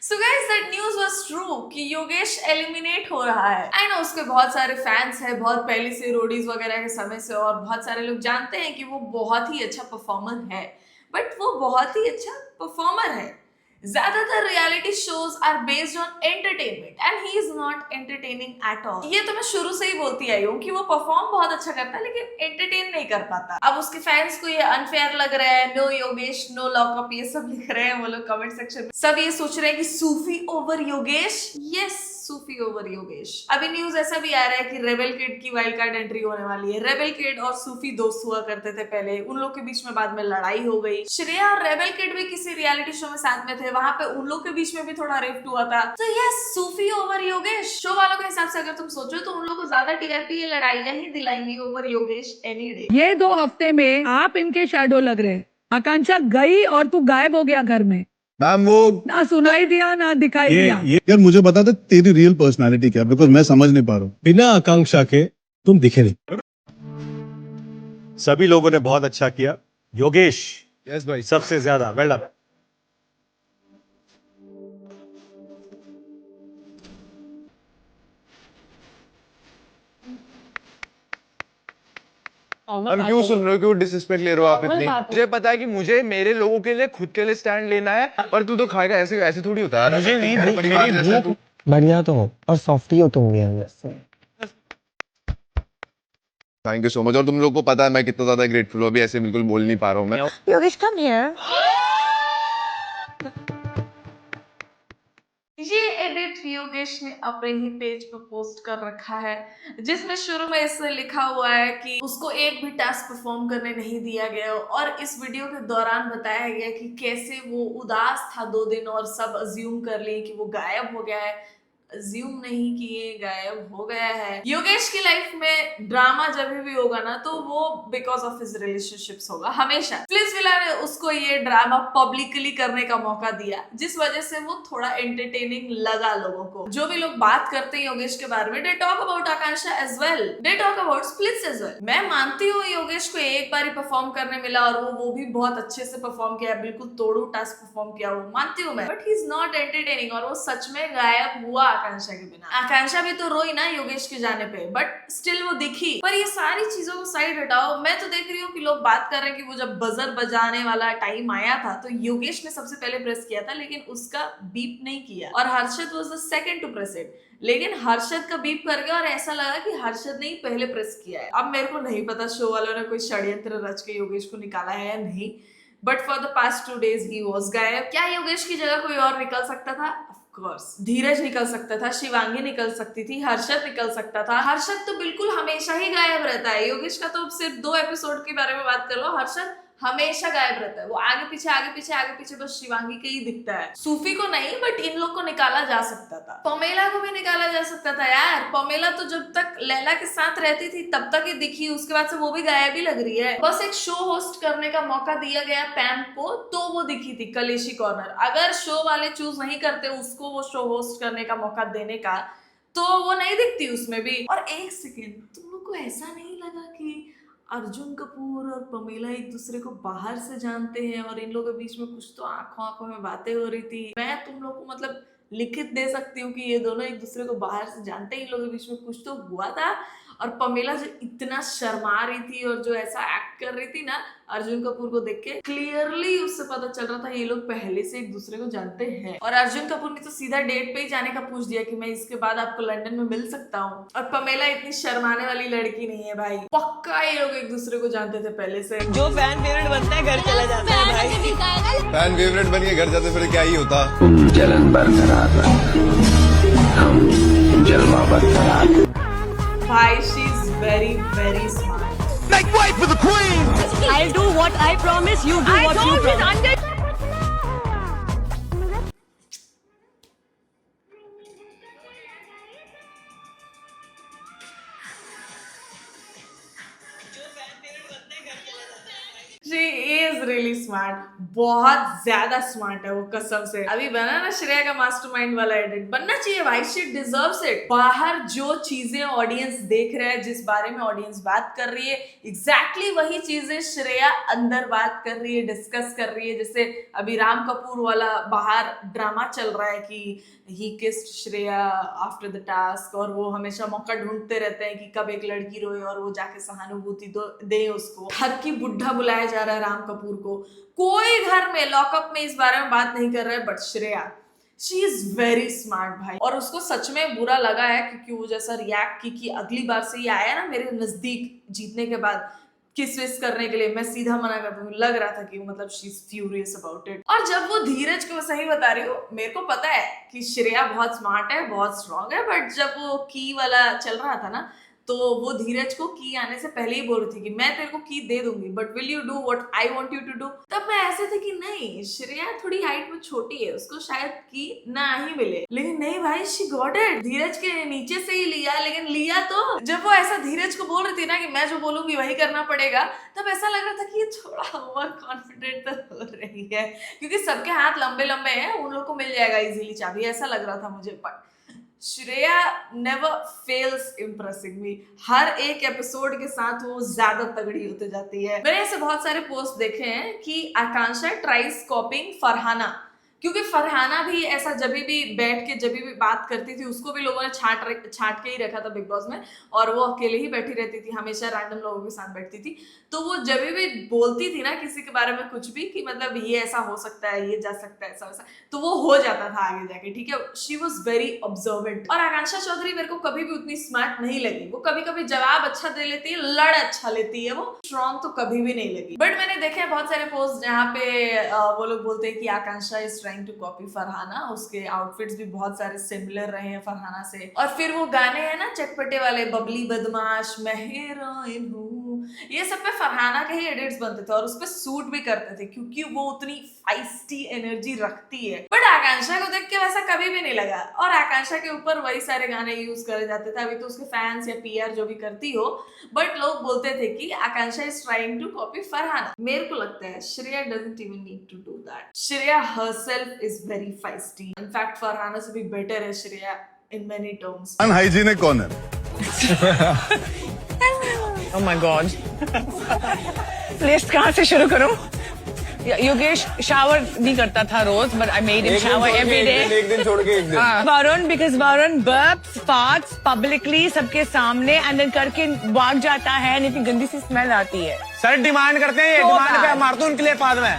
So guys, that news was true कि Yogesh eliminate हो रहा है। आई नो उसके बहुत सारे फैंस हैं, बहुत पहले से रोडीज वगैरह के समय से, और बहुत सारे लोग जानते हैं कि वो बहुत ही अच्छा परफॉर्मर है, बट वो बहुत ही अच्छा परफॉर्मर है। ज्यादातर reality shows are based on entertainment and he is not entertaining at all. ये तो मैं शुरू से ही बोलती आई हूँ कि वो परफॉर्म बहुत अच्छा करता है लेकिन एंटरटेन नहीं कर पाता। अब उसके फैंस को ये अनफेयर लग रहा है, नो योगेश नो लॉकअप, ये सब लिख रहे हैं वो लोग कमेंट सेक्शन में। सब ये सोच रहे हैं कि सूफी ओवर योगेश। यस, सूफी ओवर योगेश। अभी न्यूज ऐसा भी आ रहा है कि रेबेल किड की वाइल्ड कार्ड एंट्री होने वाली है। रेबेल किड और सूफी दोस्त हुआ करते थे पहले, उन लोग के बीच में बाद में लड़ाई हो गई। श्रेया और रेबेल किड भी किसी रियलिटी शो में साथ में थे, वहां पे उन लोग के बीच में भी थोड़ा रिफ्ट हुआ था। तो यस, सूफी ओवर योगेश। शो वालों के हिसाब से अगर तुम सोचो तो उन लोगों को ज्यादा टीआरपी ये लड़ाइयां ही दिलाएंगी ओवर योगेश एनी डे। ये 2 हफ्ते में आप इनके शैडो लग रहे। आकांक्षा गई और तू गायब हो गया घर में। मैम वो ना सुनाई दिया ना दिखाई दिया। यार मुझे बता दे तेरी रियल पर्सनालिटी क्या है, बिकॉज मैं समझ नहीं पा रहा हूँ। बिना आकांक्षा के तुम दिखे नहीं। सभी लोगों ने बहुत अच्छा किया। योगेश यस भाई। सबसे ज्यादा वेल डन। अब क्यों सुन रहे हो, क्यों डिसरिस्पेक्ट ले रहे हो आप इतनी? मुझे पता है कि मुझे मेरे लोगों के लिए खुद के लिए स्टैंड लेना है, पर तू तो खाएगा ऐसे ऐसे थोड़ी होता है। मुझे नहीं भूख, मेरी भूख। बढ़िया तो हो और सॉफ्टी हो तुम भी अंदर से। Thank you so much. और तुम लोग को पता है मैं कितना ज्यादा ग्रेटफुल हूँ, अभी ऐसे बिल्कुल बोल नहीं पा रहा हूँ मैं। Yogesh come here. ये एडिट योगेश ने अपने ही पेज पर पोस्ट कर रखा है, जिसमें शुरू में इससे लिखा हुआ है कि उसको एक भी टास्क परफॉर्म करने नहीं दिया गया, और इस वीडियो के दौरान बताया गया कि कैसे वो उदास था 2 दिन और सब अज्यूम कर लिए कि वो गायब हो गया है। अज्यूम नहीं किए, गायब हो गया है। योगेश की लाइफ में ड्रामा जब भी होगा ना तो वो बिकॉज ऑफ हिज रिलेशनशिप्स होगा हमेशा। प्लिट्सविला ने उसको ये ड्रामा पब्लिकली करने का मौका दिया, जिस वजह से वो थोड़ा एंटरटेनिंग लगा लोगों को। जो भी लोग बात करते हैं योगेश के बारे में, they talk about Akanksha as well, they talk about splits as well. मैं मानती हूँ योगेश को एक बार ही परफॉर्म करने मिला और वो भी बहुत अच्छे से परफॉर्म किया, बिल्कुल तोड़ू टास्क परफॉर्म किया, वो मानती हूँ मैं, but he is not entertaining. और वो सच में गायब हुआ आकांक्षा के बिना। आकांक्षा भी तो रोई ना योगेश के जाने पे, बट स्टिल वो दिखी। पर ये सारी चीजों को साइड हटाओ, मैं तो देख रही हूँ कि लोग बात कर रहे हैं कि वो जब बजर बजाने वाला टाइम आया था तो योगेश ने सबसे पहले प्रेस किया था, लेकिन उसका बीप नहीं किया, और Harshad was the second to press it. लेकिन हर्षद का बीप कर गया और ऐसा लगा कि हर्षद ने ही पहले प्रेस किया है। अब मेरे को नहीं पता शो वालों ने कोई षड्यंत्र रच के योगेश को निकाला है या नहीं, but for the past 2 days he was गायब। क्या योगेश की जगह कोई और निकल सकता था? कोर्स धीरज निकल सकता था, शिवांगी निकल सकती थी, हर्षद निकल सकता था। हर्षद तो बिल्कुल हमेशा ही गायब रहता है। योगेश का तो सिर्फ 2 एपिसोड के बारे में बात कर लो, हर्षद हमेशा गायब रहता है। वो आगे पीछे बस शिवांगी के ही दिखता है। सूफी को नहीं, बट इन लोग को निकाला जा सकता था। पमेला को भी निकाला जा सकता था यार। पमेला तो जब तक लैला के साथ रहती थी तब तक ही दिखी, उसके बाद से वो भी गायब ही लग रही है। बस एक शो होस्ट करने का मौका दिया गया पैम को, तो वो दिखी थी कलेशी कॉर्नर। अगर शो वाले चूज नहीं करते उसको वो शो होस्ट करने का मौका देने का, तो वो नहीं दिखती उसमें भी। और एक सेकेंड, तुम लोग को ऐसा नहीं लगा कि अर्जुन कपूर और पमेला एक दूसरे को बाहर से जानते हैं और इन लोगों के बीच में कुछ तो आंखों में बातें हो रही थी? मैं तुम लोग को मतलब लिखित दे सकती हूँ कि ये दोनों एक दूसरे को बाहर से जानते हैं, इन लोगों के बीच में कुछ तो हुआ था। और पमेला जो इतना शर्मा रही थी और जो ऐसा एक्ट कर रही थी ना अर्जुन कपूर को देख के, क्लियरली उससे पता चल रहा था ये लोग पहले से एक दूसरे को जानते हैं। और अर्जुन कपूर ने तो सीधा डेट पे ही जाने का पूछ दिया कि मैं इसके बाद आपको लंदन में मिल सकता हूँ। और पमेला इतनी शर्माने वाली लड़की नहीं है भाई, पक्का ये लोग एक दूसरे को जानते थे पहले से। जो फैन फेवरेट बनता है घर चला जाता है भाई। फैन फेवरेट बन के घर जाते फिर क्या ही होता। जलन बरकरार, हम जलवा बरकरार। भाई she is very very smart. Make way for the queen. I'll do what I promise. You do what you promise. She is really smart, बहुत ज्यादा स्मार्ट है वो कसम से। अभी बना ना श्रेया का मास्टरमाइंड वाला एडिट, बनना चाहिए भाई, शी डिजर्व्स इट। बाहर जो चीजें ऑडियंस देख रहे हैं, जिस बारे में ऑडियंस बात कर रही है, एग्जैक्टली वही चीजें श्रेया अंदर बात कर रही है, डिस्कस कर रही है। जैसे अभी राम कपूर वाला बाहर ड्रामा चल रहा है कि he kissed Shreya after the task, और वो हमेशा मौका ढूंढते रहते हैं कि कब एक लड़की रोए और वो जाके सहानुभूति दे उसको। घर की बुढ़ा बुलाया जा रहा है राम कपूर को, कोई घर में लॉकअप में इस बारे में बात नहीं कर रहा है, but Shreya she is very smart भाई। और उसको सच में बुरा लगा है क्योंकि वो जैसा रिएक्ट की कि अगली बार से ये आया ना मेरे नजदीक जीतने के बाद किस विस करने के लिए, मैं सीधा मना कर दूंगी। लग रहा था कि मतलब she is furious about it. और जब वो धीरज को, सही बता रही हूँ, मेरे को पता है कि श्रेया बहुत स्मार्ट है, बहुत स्ट्रांग है, बट जब वो की वाला चल रहा था ना, तो वो धीरज को की आने से पहले ही बोल रही थी कि मैं तेरे को की दे दूंगी, but will you do what I want you to do. तब मैं ऐसे थे कि नहीं, श्रेया थोड़ी हाइट में छोटी है, उसको शायद की ना ही मिले, लेकिन नहीं भाई, शी गॉट इट। धीरज के नीचे से ही लिया, लेकिन लिया तो जब वो ऐसा धीरज को बोल रही थी ना कि मैं जो बोलूंगी वही करना पड़ेगा, तब ऐसा लग रहा था कि ये थोड़ा ओवर कॉन्फिडेंट तो हो रही है, क्योंकि सबके हाथ लंबे लंबे हैं, उन लोग को मिल जाएगा इजीली चाबी, ऐसा लग रहा था मुझे। But Shreya never fails impressing me, हर एक एपिसोड के साथ वो ज्यादा तगड़ी होते जाती है। मैंने ऐसे बहुत सारे पोस्ट देखे हैं कि आकांक्षा ट्राइज कॉपिंग फरहाना, क्योंकि फरहाना भी ऐसा जब भी बैठ के जब भी बात करती थी, उसको भी लोगों ने छाट के ही रखा था बिग बॉस में, और वो अकेले ही बैठी रहती थी, हमेशा रैंडम लोगों के साथ बैठती थी। तो वो जब भी बोलती थी ना किसी के बारे में कुछ भी, कि मतलब ये ऐसा हो सकता है, ये जा सकता है, ऐसा वैसा, तो वो हो जाता था आगे जाके, ठीक है। She was very observant. और आकांक्षा चौधरी मेरे को कभी भी उतनी स्मार्ट नहीं लगी। वो कभी कभी जवाब अच्छा दे लेती है, लड़ अच्छा लेती है, वो स्ट्रॉन्ग तो कभी भी नहीं लगी। बट मैंने देखे हैं बहुत सारे पोस्ट जहाँ पे वो लोग बोलते हैं कि Akanksha is trying to copy Farhana, उसके आउटफिट्स भी बहुत सारे सिमिलर रहे हैं फरहाना से। और फिर वो गाने हैं ना चटपटे वाले, बबली बदमाश, मैं हीरोइन हूँ, ये सब पे फरहाना के ही एडिट्स बनते थे और उस पे सूट भी करते थे, क्योंकि वो उतनी फाइस्टी एनर्जी रखती है। बट आकांक्षा को देख के वैसा कभी भी नहीं लगा, और आकांक्षा के ऊपर वही सारे गाने यूज करे जाते थे। अभी तो उसके फैंस या पीआर जो भी करती हो, बट लोग बोलते थे कि Akanksha is trying to copy Farhana. मेरे को लगता है Shreya doesn't even need to do that. Shreya herself is very feisty, in fact Farhana से भी बेटर है Shreya in many terms. Unhygienic कौन है? Oh my God. लिस्ट कहाँ से शुरू करूं? योगेश शावर नहीं करता था रोज, but I made him shower every day. एक दिन छोड़ के एक दिन। Varun, because Varun burps, farts publicly सबके सामने and then करके भाग जाता है, इतनी गंदी सी स्मेल आती है। सर डिमांड करते हैं, डिमांड पे मार दो उनके लिए बाद में।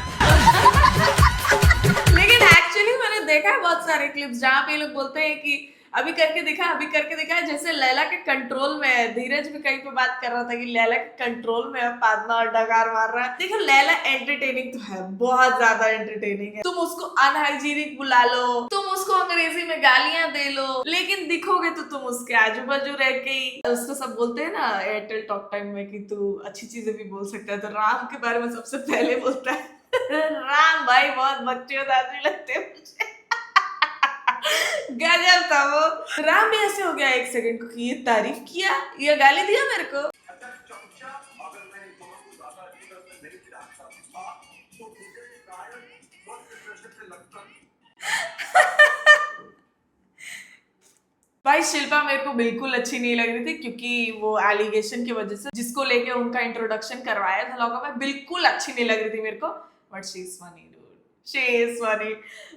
लेकिन एक्चुअली मैंने देखा है बहुत सारे क्लिप्स जहाँ पे लोग बोलते हैं कि अभी करके दिखा, अभी करके दिखा। जैसे लैला के कंट्रोल में है, धीरज भी कहीं पे बात कर रहा था कि लैला के कंट्रोल में है, पादना और डकार मार रहा है। देखो लैला एंटरटेनिंग तो है, बहुत ज्यादा एंटरटेनिंग है। तुम उसको अनहाइजीनिक बुला लो, तुम उसको अंग्रेजी में गालियां दे लो, लेकिन दिखोगे तो तुम उसके आजू बाजू रह के ही। उसको सब बोलते हैं ना एयरटेल टॉक टाइम में कि तू अच्छी चीजें भी बोल सकता है, तो राम के बारे में सबसे पहले बोलता है। राम भाई बहुत बकचोद आदमी लगते हैं मुझे। गजब था वो। राम भी ऐसे हो गया एक सेकंड को कि ये तारीफ किया या गाली दिया मेरे को। भाई शिल्पा मेरे को बिल्कुल अच्छी नहीं लग रही थी, क्योंकि वो एलिगेशन की वजह से जिसको लेके उनका इंट्रोडक्शन करवाया था लोगों में, बिल्कुल अच्छी नहीं लग रही थी मेरे को। But she is funny dude, she is funny.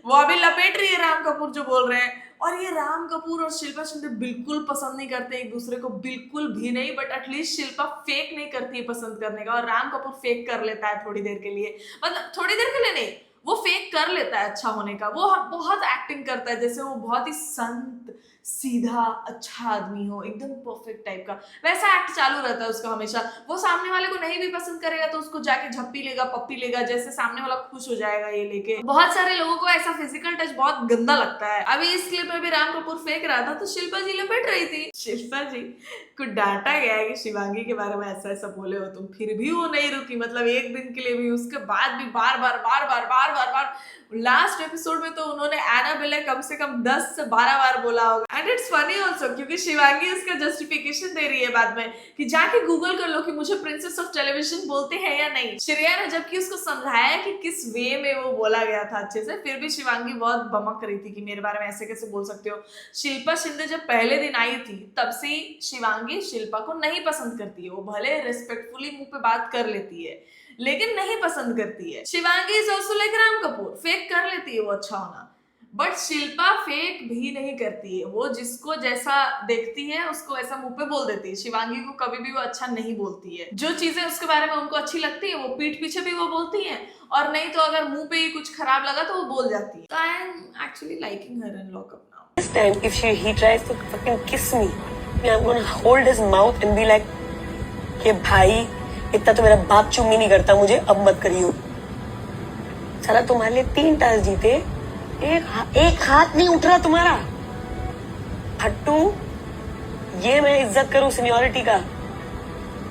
वो अभी लपेट रही है राम कपूर जो बोल रहे हैं, और ये राम कपूर और शिल्पा शिंदे बिल्कुल पसंद नहीं करते एक दूसरे को, बिल्कुल भी नहीं। बट एटलीस्ट शिल्पा फेक नहीं करती है पसंद करने का, और राम कपूर फेक कर लेता है थोड़ी देर के लिए, मतलब थोड़ी देर के लिए नहीं, वो फेक कर लेता है अच्छा होने का। वो बहुत एक्टिंग करता है जैसे वो बहुत ही संत सीधा अच्छा आदमी हो, एकदम परफेक्ट टाइप का, वैसा एक्ट चालू रहता है उसका हमेशा। वो सामने वाले को नहीं भी पसंद करेगा तो उसको जाके झप्पी लेगा, पप्पी लेगा, जैसे सामने वाला खुश हो जाएगा ये लेके। बहुत सारे लोगों को ऐसा फिजिकल टच बहुत गंदा लगता है। अभी इस क्लिप में भी राम कपूर फेंक रहा था तो शिल्पा जी लपेट रही थी। शिल्पा जी को डांटा गया है कि शिवांगी के बारे में ऐसा ऐसा बोले हो तुम, फिर भी वो नहीं रुकी, मतलब एक दिन के लिए भी, उसके बाद भी बार बार बार लास्ट एपिसोड में तो उन्होंने एनाबेला कम से कम 10 से 12 बार बोला होगा। एंड इट्स फनी ऑल्सो क्योंकि शिवांगी इसका जस्टिफिकेशन दे रही है बाद में कि जाके गूगल कर लो कि मुझे प्रिंसेस ऑफ टेलीविजन बोलते हैं या नहीं। श्रेया ने जबकि उसको समझाया कि किस वे में वो बोला गया था अच्छे से, फिर भी शिवांगी बहुत बमक रही थी कि मेरे बारे में ऐसे कैसे बोल सकते हो। शिल्पा शिंदे जब पहले दिन आई थी तब से शिवांगी शिल्पा को नहीं पसंद करती है। वो भले रिस्पेक्टफुली मुंह पे बात कर लेती है लेकिन नहीं पसंद करती है। Shivangi is also like Ram Kapoor, fake कर लेती है वो अच्छा होना, बट शिल्पा फेक भी नहीं करती है। वो जिसको जैसा देखती है उसको ऐसा मुंह पे बोल देती है। शिवांगी को कभी भी वो अच्छा नहीं बोलती है। जो चीजें उसके बारे में उनको अच्छी लगती है वो पीठ पीछे भी वो बोलती है, और नहीं तो अगर मुंह पे ही कुछ खराब लगा तो वो बोल जाती है। I am actually liking her in lockup now. This time, if he tries to fucking kiss me, I'm gonna hold his mouth and be like, "ये भाई इतना तो मेरा बाप चुम्मी नहीं करता मुझे, अब मत करियो। साला तुम्हारे लिए 3 टास्क जीते, एक हाथ नहीं उठ रहा तुम्हारा। हट्टू, ये मैं इज्जत करूं सीनियरिटी का,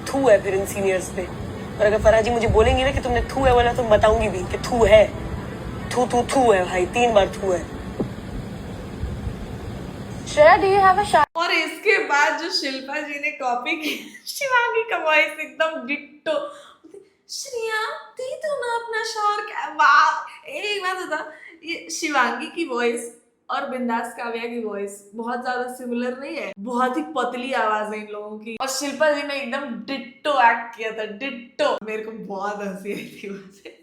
थू है फिर इन सीनियर्स पे। और अगर फराजी मुझे बोलेंगी ना कि तुमने थू है बोला तो बताऊंगी भी कि थू है, थू है भाई, 3 बार थू है। Shreya, do you have a shot? और इसके बाद जो शिल्पा जी ने कॉपी की शिवांगी का वॉइस एकदम डिट्टो। श्रेया दी तो ना अपना शौर क्या वाह। एक बात बता, ये शिवांगी की वॉइस और बिंदास काव्या की वॉइस बहुत ज्यादा सिमिलर नहीं है। बहुत ही पतली आवाज है इन लोगों की, और शिल्पा जी ने एकदम डिट्टो एक्ट किया था, डिट्टो। मेरे को बहुत हंसी आई थी वैसे।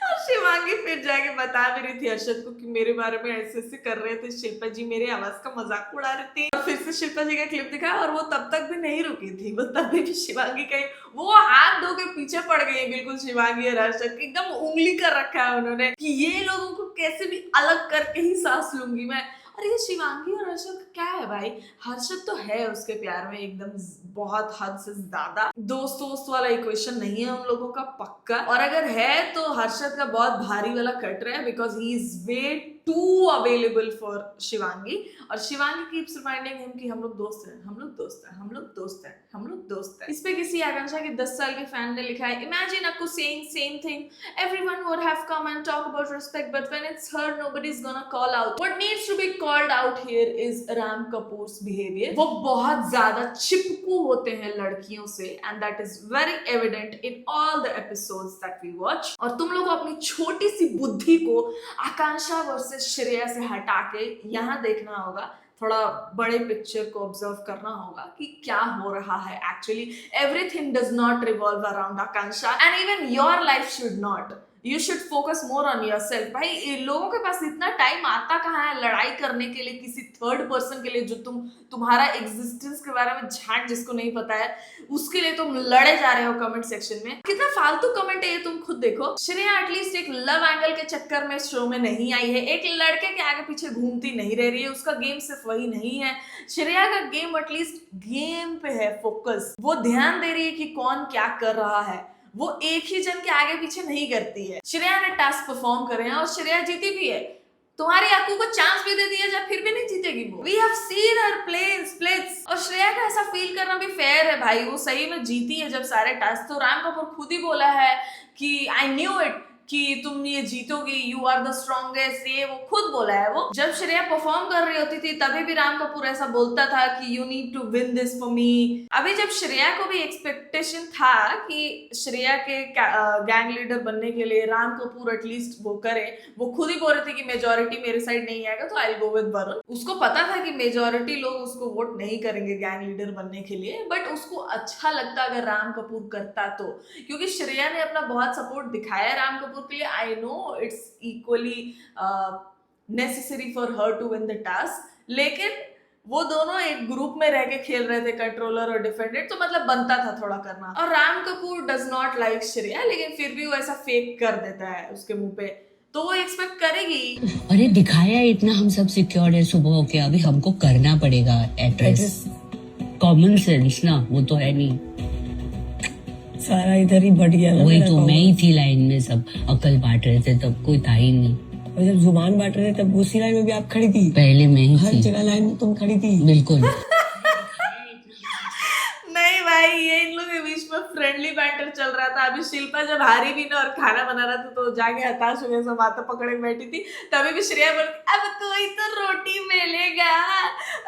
और शिवांगी फिर जाके बता भी रही थी अर्शद को कि मेरे बारे में ऐसे ऐसे कर रहे थे शिल्पा जी, मेरे आवाज का मजाक उड़ा रही थी। और फिर से शिल्पा जी का क्लिप दिखाया और वो तब तक भी नहीं रुकी थी। वो तभी भी शिवांगी कहीं वो हाथ धो के पीछे पड़ गई है बिल्कुल। शिवांगी और अर्शद एकदम उंगली कर रखा है उन्होंने कि ये लोगों को कैसे भी अलग करके ही सांस लूंगी मैं। अरे ये शिवांगी और हर्षद का क्या है भाई? हर्षद तो है उसके प्यार में एकदम बहुत हद से ज्यादा। दोस्त वाला इक्वेशन नहीं है उन लोगों का पक्का, और अगर है तो हर्षद का बहुत भारी वाला कट रहा है because he is way too available for Shivangi. और शिवांगी कीप्स रिमाइंडिंग हिम कि हम लोग दोस्त हैं, हम लोग दोस्त हैं, हम लोग दोस्त हैं, हम लोग दोस्त हैं। इस पे किसी आकांक्षा के 10 साल के फैन ने लिखा है, imagine Akku saying same thing, everyone would have come and talk about respect but when it's her nobody is gonna call out. What needs to be called out here is Ram Kapoor's behaviour. वो बहुत ज्यादा चिपकू होते हैं लड़कियों से and that is very evident in all the episodes that we watch. और तुम लोग अपनी छोटी सी बुद्धि को आकांक्षा वर्सेस श्रेया से हटा के यहाँ देखना होगा, थोड़ा बड़े पिक्चर को ऑब्जर्व करना होगा कि क्या हो रहा है actually. Everything does not revolve around Akanksha and even your life should not. You should focus more on your self. भाई लोगों के पास इतना टाइम आता कहाँ है लड़ाई करने के लिए किसी थर्ड पर्सन के लिए, जो तुम्हारा एग्जिस्टेंस के बारे में झाट जिसको नहीं पता है उसके लिए तुम लड़े जा रहे हो कमेंट सेक्शन में। कितना फालतू कमेंट है ये, तुम खुद देखो। श्रेया एटलीस्ट एक लव एंगल के चक्कर में शो में नहीं आई है, एक लड़के के आगे पीछे घूमती नहीं रह रही है। उसका गेम सिर्फ वही नहीं है। श्रेया का गेम एटलीस्ट गेम पे है फोकस। वो ध्यान दे रही है कि कौन क्या कर रहा है, वो एक ही जन के आगे पीछे नहीं करती है। श्रेया ने टास्क परफॉर्म करे हैं और श्रेया जीती भी है। तुम्हारी अक्कू को चांस भी दे दिया जाए फिर भी नहीं जीतेगी वो। We have seen her play in splits। और श्रेया का ऐसा फील करना भी फेयर है भाई, वो सही में जीती है जब सारे टास्क। तो राम कपूर खुद ही बोला है कि आई न्यू इट कि तुम ये जीतोगी, यू आर द स्ट्रॉन्गेस्ट, ये वो खुद बोला है। वो जब श्रेया परफॉर्म कर रही होती थी तभी भी राम कपूर ऐसा बोलता था कि you need to win this for me. अभी जब श्रेया को भी एक्सपेक्टेशन था कि श्रेया के गैंग लीडर बनने के लिए राम कपूर एटलीस्ट वो करे, वो खुद ही बोल रहे थे कि मेजोरिटी मेरे साइड नहीं आएगा तो I will go with Varun. उसको पता था कि मेजोरिटी लोग उसको वोट नहीं करेंगे गैंग लीडर बनने के लिए, बट उसको अच्छा लगता अगर राम कपूर करता तो, क्योंकि श्रेया ने अपना बहुत सपोर्ट दिखाया राम कपूर के लिए। I know it's equally necessary for her to win the task, लेकिन वो दोनों एक ग्रुप में रह के खेल रहे थे, कंट्रोलर और डिफेंडेड, तो मतलब बनता था थोड़ा करना। और Ram Kapoor does not like Shreya, लेकिन फिर भी वो ऐसा फेक कर देता है उसके मुंह पे, तो वो एक्सपेक्ट करेगी। अरे दिखाया इतना हम सब सिक्योर्ड है सुबह होके, अभी हमको करना पड़ेगा एड्रेस। कॉमन सेंस ना वो तो है नहीं, सारा इधर ही बढ़ गया। वही तो मैं ही थी लाइन में, सब अकल बांट रहे थे तब कोई था ही नहीं। और जब जुबान बांट रहे थे तब उसी लाइन में भी आप खड़ी थी। पहले मैं ही हर थी, जगह लाइन में तुम खड़ी थी। बिल्कुल। नहीं भाई, ये इन लोगों के बीच में में फ्रेंडली बैंटर चल रहा था। अभी शिल्पा जब हारी भी ना और खाना बना रहा था तो जाके हताश हुए से माथा पकड़े बैठी थी, तभी भी श्रेया बोलती अब कोई तो रोटी बेलेगा,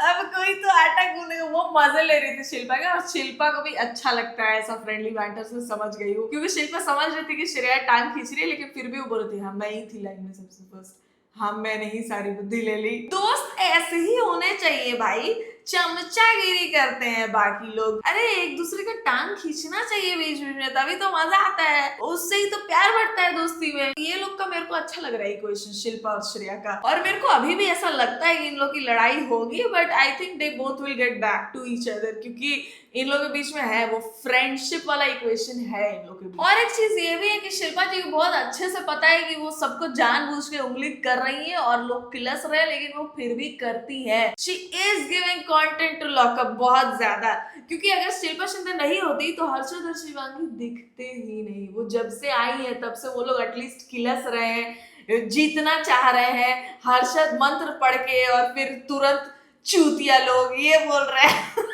अब कोई तो आटा गूंदेगा। वो मजे ले रही थी शिल्पा का, और शिल्पा को भी अच्छा लगता है ऐसा फ्रेंडली बैंटर से, समझ गई हूँ। क्योंकि शिल्पा समझ रही थी कि श्रेया टांग खींच रही है, लेकिन फिर भी वो बोल रही थी हाँ मैं ही थी लाइन में सबसे फर्स्ट, हाँ मैंने ही सारी बुद्धि ले ली। दोस्त ऐसे ही होने चाहिए भाई, चमचागिरी करते हैं बाकी लोग, अरे एक दूसरे का टांग खींचना चाहिए बीच बीच में, तभी तो मजा आता है, उससे ही तो प्यार बढ़ता है दोस्ती में। ये लोग का मेरे को अच्छा लग रहा है क्वेश्चन, शिल्पा और श्रेया का। और मेरे को अभी भी ऐसा लगता है कि इन लोग की लड़ाई होगी, but I think they both will get back to each other, क्योंकि इन लोगों के बीच में है वो फ्रेंडशिप वाला इक्वेशन है इन लोगों के बीच। और एक चीज ये भी है कि शिल्पा जी को बहुत अच्छे से पता है कि वो सबको जानबूझ के उंगली कर रही है और लोग किलस रहे हैं, लेकिन वो फिर भी करती है। She is giving content to lockup बहुत ज्यादा, क्योंकि अगर शिल्पा शिंदे नहीं होती तो हर्षद और शिवांगी दिखते ही नहीं। वो जब से आई है तब से वो लोग एटलीस्ट किलस रहे हैं, जीतना चाह रहे हैं। हर्षद मंत्र पढ़ के और फिर तुरंत चूतिया लोग ये बोल रहे हैं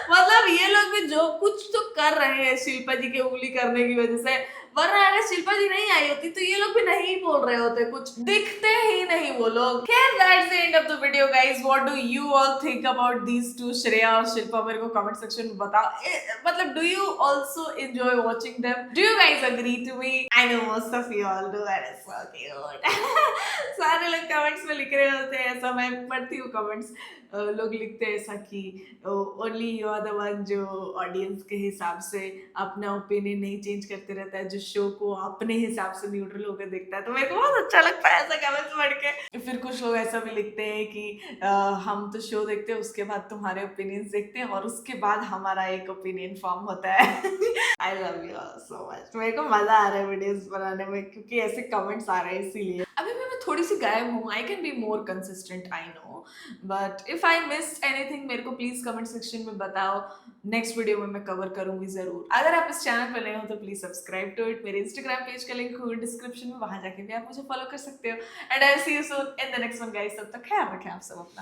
मतलब ये लोग भी जो कुछ तो कर रहे हैं शिल्पा जी के उंगली करने की वजह से, वरना अगर शिल्पा जी नहीं आई होती तो ये लोग भी नहीं बोल रहे होते, कुछ दिखते ही नहीं वो लोग। खैर that's the end of the video guys, what do you all think about these two, Shreya और शिल्पा? मेरे को कमेंट सेक्शन में बताओ। मतलब do you also enjoy watching them? Do you guys agree to me? I know most of you all do, and it's so cute. सारे लोग comments में लिख रहे होते हैं ऐसा, मैं पढ़ती हूँ कमेंट्स, लोग लिखते हैं ऐसा कि only you are the one जो ऑडियंस के हिसाब से अपना ओपिनियन नहीं चेंज करते रहता है, जो शो को अपने हिसाब से न्यूट्रल होकर देखता है। तो मेरे को बहुत अच्छा लगता है ऐसा कमेंट्स पढ़ के। फिर कुछ लोग ऐसा भी लिखते हैं कि हम तो शो देखते हैं, उसके बाद तुम्हारे ओपिनियंस देखते हैं और उसके बाद हमारा एक ओपिनियन फॉर्म होता है। I love you all so much. मेरे को मजा आ रहा है वीडियोस बनाने में, क्योंकि ऐसे कमेंट्स आ रहे हैं इसीलिए। अभी मैं थोड़ी सी गायब हूँ, I can be more consistent I know, but if I missed anything मेरे को प्लीज कमेंट सेक्शन में बताओ, नेक्स्ट वीडियो में मैं कवर करूंगी जरूर। अगर आप इस चैनल पर नए हो तो प्लीज सब्सक्राइब टू इट। मेरे इंस्टाग्राम पेज का लिंक होगा डिस्क्रिप्शन में, वहां जाके भी आप मुझे फॉलो कर सकते हो। And I will see you soon in the next one guys. तब तक ख्याल रखें आप सब अपना।